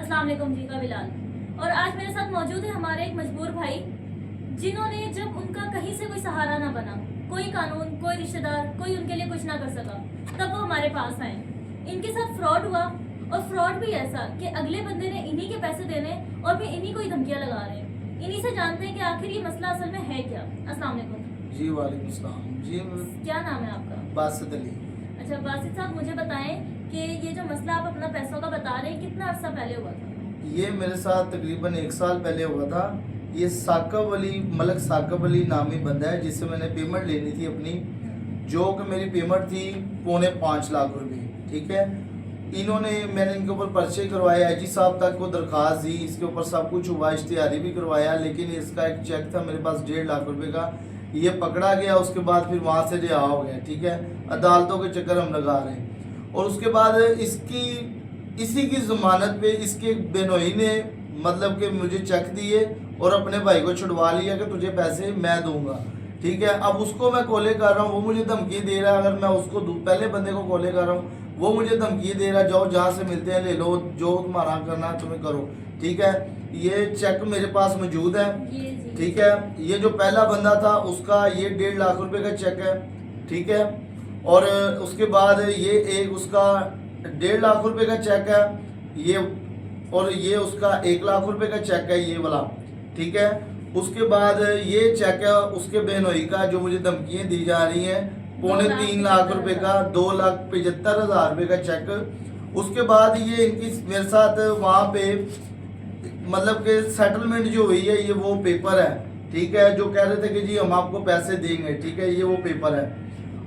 अस्सलाम वालेकुम जी का बिलाल। और आज मेरे साथ मौजूद है हमारे एक मजबूर भाई, जिन्होंने जब उनका कहीं से कोई सहारा ना बना, कोई कानून, कोई रिश्तेदार, कोई उनके लिए कुछ ना कर सका, तब वो हमारे पास आए। इनके साथ फ्रॉड हुआ, और फ्रॉड भी ऐसा कि अगले बंदे ने इन्हीं के पैसे देने और फिर इन्हीं को ही धमकियां लगा रहे हैं। इन्हीं से जानते हैं कि आखिर ये मसला असल में है क्या। अस्सलाम वालेकुम जी वालेकुम सलाम जी। क्या नाम है आपका? बासित अली। अच्छा बासित साहब, मुझे बताएं कि ये जो मसला आप अपना पैसों का बता रहे हैं, कितना अर्सा पहले हुआ था? ये मेरे साथ तकरीबन 1 साल पहले हुआ था। ये साकब अली, मलक साकब अली नामी बंदा है जिससे मैंने पेमेंट लेनी थी अपनी, जो कि मेरी पेमेंट थी 4.25 लाख रुपए। ठीक है, मैंने इनके ऊपर पर्चे करवाया, आईजी साहब तक को दरख्वास्त दी, इसके ऊपर सब कुछ हुआ, इश्तिहारी भी करवाया, लेकिन इसका एक चेक था मेरे पास 1.5 लाख रुपए का, ये पकड़ा गया। उसके बाद फिर वहाँ से रिहा हो गया। ठीक है, अदालतों के चक्कर हम लगा रहे हैं। और उसके बाद इसी की जमानत पे इसके बेनोई ने मतलब कि मुझे चेक दिए और अपने भाई को छुड़वा लिया कि तुझे पैसे मैं दूंगा। ठीक है, अब उसको मैं कॉले कर रहा हूँ, वो मुझे धमकी दे रहा है। अगर मैं उसको पहले बंदे को कॉले कर रहा हूँ, वो मुझे धमकी दे रहा है, जाओ जहाँ से मिलते हैं ले लो, जो तुम्हारा करना है तुम्हें करो। ठीक है, ये चेक मेरे पास मौजूद है। ठीक है, ये जो पहला बंदा था उसका ये 1.5 लाख रुपए का चेक है। ठीक है, और उसके बाद ये एक उसका 1.5 लाख रुपए का चेक है ये, और ये उसका 1 लाख रुपए का चेक है ये वाला। ठीक है, उसके बाद ये चेक है उसके बहनोई का, जो मुझे धमकियां दी जा रही हैं, 2.25 लाख रुपए का, 2,75,000 रुपए का चेक। उसके बाद ये इनकी मेरे साथ वहाँ पे मतलब कि सेटलमेंट जो हुई है, ये वो पेपर है। ठीक है, जो कह रहे थे कि जी हम आपको पैसे देंगे। ठीक है, ये वो पेपर है।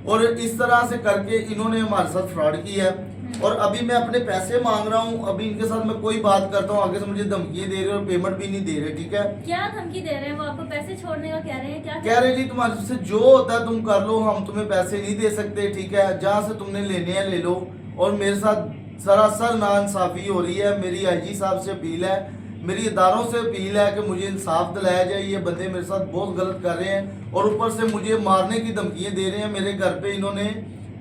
और इस तरह से करके इन्होंने हमारे साथ फ्रॉड किया है। और अभी मैं अपने पैसे मांग रहा हूँ, अभी इनके साथ मैं कोई बात करता हूँ, आगे से मुझे धमकियां दे रहे हैं और पेमेंट भी नहीं दे रहे। ठीक है, क्या धमकी दे रहे हैं? वो आपको पैसे छोड़ने का कह रहे हैं? क्या कह रहे जी तुम्हारे से जो होता है तुम कर लो, हम तुम्हें पैसे नहीं दे सकते। ठीक है, जहाँ से तुमने लेने हैं ले लो। और मेरे साथ सरासर नाइंसाफी हो रही है। मेरी आईजी साहब से अपील है, मेरी इदारों से अपील है कि मुझे इंसाफ दिलाया जाए। ये बंदे मेरे साथ बहुत गलत कर रहे हैं और ऊपर से मुझे मारने की धमकियां दे रहे हैं। मेरे घर पे इन्होंने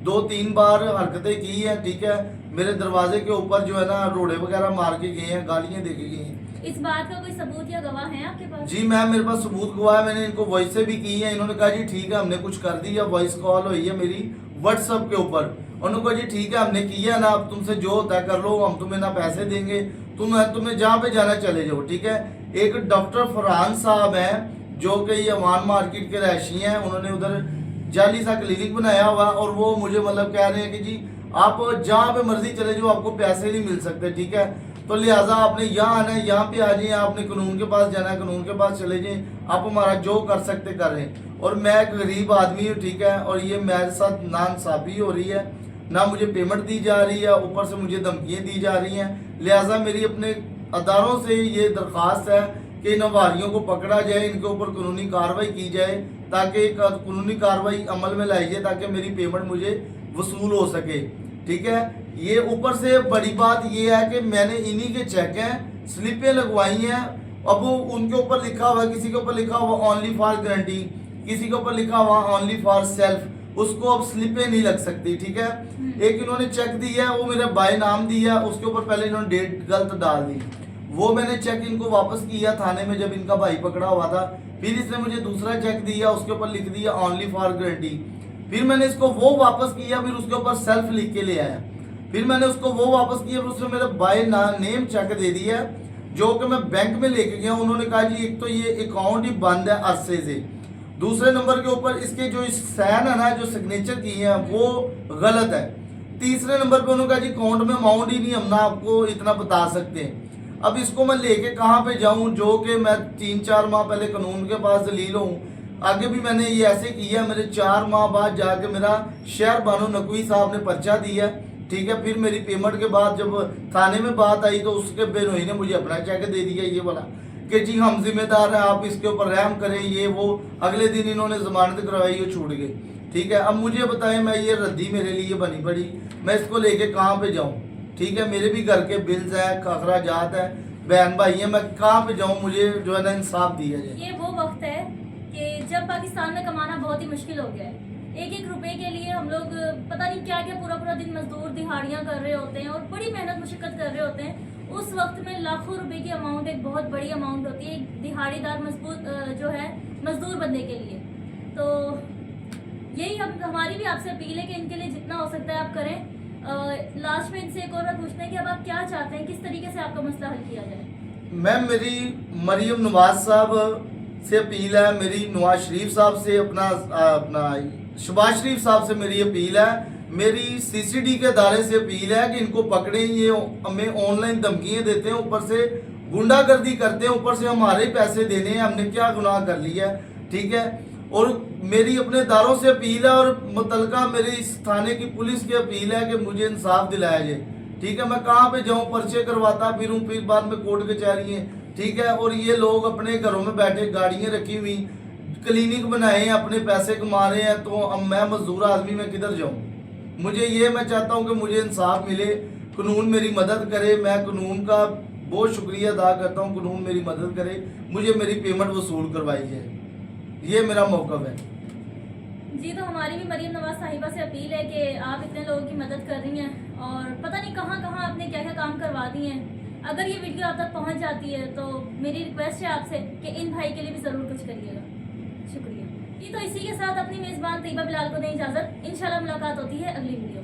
2-3 बार हरकतें की हैं। ठीक है, मेरे दरवाजे के ऊपर जो है ना रोड़े वगैरह मार के गए हैं, गालियां दे के गए हैं। इस बात का कोई सबूत या गवाह है आपके पास? जी मैम, मेरे पास सबूत गवाह है। मैंने इनको वॉइस से भी की है। इन्होंने कहा जी ठीक है हमने कुछ कर दिया। वॉइस कॉल हुई है मेरी व्हाट्सएप के ऊपर। उन्होंने कहा जी ठीक है हमने किया ना, अब तुमसे जो होता है कर लो, हम तुम्हें ना पैसे देंगे, तुम्हें जहाँ पे जाना चले जाओ। ठीक है, एक डॉक्टर फरहान साहब हैं जो कि ये अवान मार्केट के रहायशी हैं। उन्होंने उधर जाली सा क्लिनिक बनाया हुआ, और वो मुझे मतलब कह रहे हैं कि जी आप जहाँ पे मर्जी चले जाओ, आपको पैसे नहीं मिल सकते। ठीक है, तो लिहाजा आपने यहाँ आना है, यहाँ पे आ जाइए, आपने कानून के पास जाना है, कानून के पास चले जाइए, आप हमारा जो कर सकते कर रहे हैं। और मैं एक गरीब आदमी हूँ। ठीक है, और ये मेरे साथ नाइंसाफी हो रही है, ना मुझे पेमेंट दी जा रही है, ऊपर से मुझे धमकियाँ दी जा रही हैं। लिहाजा मेरी अपने अदारों से ये दरख्वास्त है कि इन अवारियों को पकड़ा जाए, इनके ऊपर कानूनी कार्रवाई की जाए, ताकि कानूनी कार्रवाई अमल में लाई जाए, ताकि मेरी पेमेंट मुझे वसूल हो सके। ठीक है, ये ऊपर से बड़ी बात ये है कि मैंने इन्हीं के चेक हैं, स्लिपें लगवाई हैं। अब वो उनके ऊपर लिखा हुआ है, किसी के ऊपर लिखा हुआ ओनली फॉर गारंटी, किसी के ऊपर लिखा हुआ ओनली फॉर सेल्फ, उसको अब स्लिपें नहीं लग सकती। ठीक है, एक इन्होंने चेक दिया है, वो मेरा बाय नाम दिया, उसके ऊपर पहले इन्होंने डेट गलत डाल दी। वो मैंने चेक इनको वापस किया थाने में जब इनका भाई पकड़ा हुआ था। फिर इसने मुझे दूसरा चेक दिया, उसके ऊपर लिख दिया ओनली फॉर गारंटी। फिर मैंने इसको वो वापस किया, फिर उसके ऊपर सेल्फ लिख के ले आया। फिर मैंने उसको वो वापस किया, फिर उसने मेरा बाय नेम चेक दे दिया, जो कि मैं बैंक में लेके गया। उन्होंने कहा जी एक तो ये अकाउंट ही बंद है अरसे से, दूसरे नंबर के ऊपर इसके जो साइन है ना, जो सिग्नेचर की है वो गलत है, तीसरे नंबर पे उन्होंने कहा जी अकाउंट में अमाउंट ही नहीं, हम ना आपको इतना बता सकते हैं। अब इसको मैं लेके कहाँ पे जाऊँ, जो कि मैं 3-4 माह पहले कानून के पास दलील हूँ। आगे भी मैंने ये ऐसे किया, मेरे 4 माह बाद जाके मेरा शहर बानो नकवी साहब ने पर्चा दिया। ठीक है, फिर मेरी पेमेंट के बाद जब थाने में बात आई, तो उसके बेनोई ने मुझे अपना चेक दे दिया ये वाला, कि जी हम जिम्मेदार हैं, आप इसके ऊपर रहम करें, ये वो। अगले दिन इन्होंने जमानत करवाई, वो छूट गए। ठीक है, अब मुझे बताएं, मैं ये रद्दी मेरे लिए बनी पड़ी, मैं इसको लेके कहाँ पे जाऊँ? ठीक है, मेरे भी घर के बिल्स हैं, अखराजात हैं, बहन भाई हैं, मैं कहाँ पे जाऊँ? मुझे जो है ना इंसाफ दिया जाए। ये वो वक्त है कि जब पाकिस्तान में कमाना बहुत ही मुश्किल हो गया है। एक एक रुपए के लिए हम लोग पता नहीं क्या क्या पूरा पूरा दिन मजदूर दिहाड़ियां कर रहे होते हैं और बड़ी मेहनत मुशक्कत कर रहे होते हैं, उस वक्त में लाखों रुपए की अमाउंट एक बहुत बड़ी अमाउंट होती है एक दिहाड़ीदार मजबूत जो है मजदूर बनने के लिए। तो यही हमारी भी आपसे अपील है कि इनके लिए जितना हो सकता है आप करें। लास्ट में इनसे एक और बात पूछना है कि अब आप क्या चाहते हैं, किस तरीके से आपका मसला हल किया जाए? मैम मेरी मरियम नवाज साहब से अपील है, मेरी नवाज शरीफ साहब से अपना शहबाज शरीफ साहब से मेरी अपील है, मेरी सीसीडी के अदारे से अपील है कि इनको पकड़ें। ये हमें ऑनलाइन धमकियाँ देते हैं, ऊपर से गुंडागर्दी करते हैं, ऊपर से हमारे पैसे देने हैं। हमने क्या गुनाह कर लिया है, ठीक है। और मेरी अपने दारों से अपील है और मुतलका मेरे इस थाने की पुलिस की अपील है कि मुझे इंसाफ दिलाया जाए, ठीक है। मैं कहाँ पे जाऊँ, पर्चे करवाता फिरूँ, फिर बाद में कोर्ट कचहरी है, ठीक है। और ये लोग अपने घरों में बैठे गाड़ियाँ रखी हुई, क्लिनिक बनाए हैं, अपने पैसे कमा रहे हैं, तो अब मैं मजदूर आदमी में किधर जाऊँ? मुझे ये मैं चाहता हूँ कि मुझे इंसाफ मिले, कानून मेरी मदद करे। मैं कानून का बहुत शुक्रिया अदा करता हूँ, कानून मेरी मदद करे, मुझे मेरी पेमेंट वसूल करवाई जाए, ये मेरा मौक़िफ़ है। जी, तो हमारी भी मरियम नवाज साहिबा से अपील है कि आप इतने लोगों की मदद कर रही हैं और पता नहीं कहाँ कहाँ आपने क्या क्या काम करवा दिए हैं। अगर ये वीडियो आप तक पहुँच जाती है तो मेरी रिक्वेस्ट है आपसे कि इन भाई के लिए भी ज़रूर कुछ करिएगा। शुक्रिया जी। तो इसी के साथ अपनी मेज़बान तैयबा बिलाल को दें इजाज़त। इंशाल्लाह मुलाकात होती है अगली वीडियो।